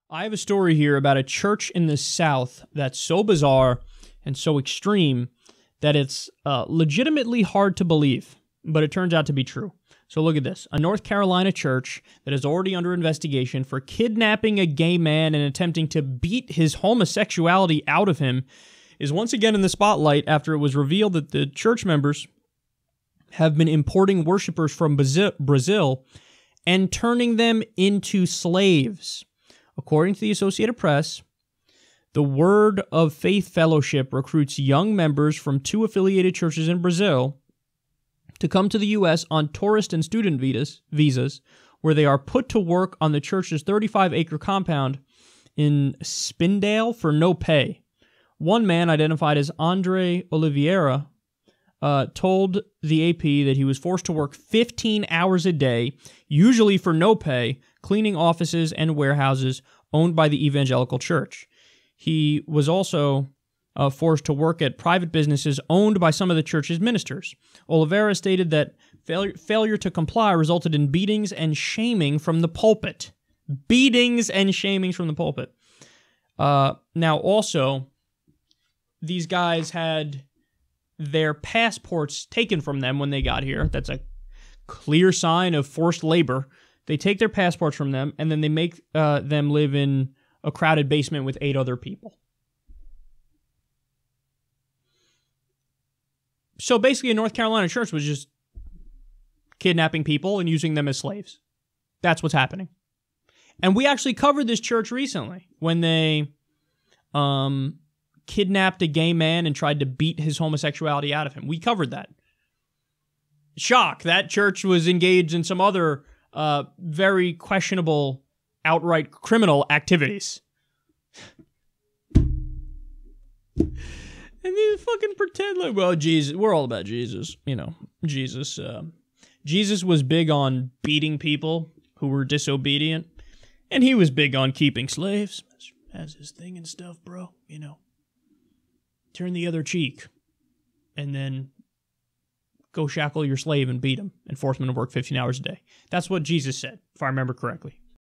I have a story here about a church in the South that's so bizarre and so extreme that it's legitimately hard to believe, but it turns out to be true. So look at this. A North Carolina church that is already under investigation for kidnapping a gay man and attempting to beat his homosexuality out of him is once again in the spotlight after it was revealed that the church members have been importing worshipers from Brazil and turning them into slaves. According to the Associated Press, the Word of Faith Fellowship recruits young members from 2 affiliated churches in Brazil to come to the U.S. on tourist and student visas, where they are put to work on the church's 35-acre compound in Spindale for no pay. One man, identified as Andre Oliveira, told the AP that he was forced to work 15 hours a day, usually for no pay, cleaning offices and warehouses owned by the evangelical church. He was also forced to work at private businesses owned by some of the church's ministers. Oliveira stated that failure to comply resulted in beatings and shaming from the pulpit. Beatings and shamings from the pulpit. Now, also, these guys had their passports taken from them when they got here. That's a clear sign of forced labor. They take their passports from them, and then they make them live in a crowded basement with 8 other people. So basically, a North Carolina church was just kidnapping people and using them as slaves. That's what's happening. And we actually covered this church recently when they kidnapped a gay man and tried to beat his homosexuality out of him. We covered that. Shock, that church was engaged in some other very questionable, outright criminal activities. And they fucking pretend like, well, Jesus, we're all about Jesus. You know, Jesus was big on beating people who were disobedient, and he was big on keeping slaves. That's his thing and stuff, bro. You know, turn the other cheek, and then go shackle your slave and beat him and force him to work 15 hours a day. That's what Jesus said, if I remember correctly.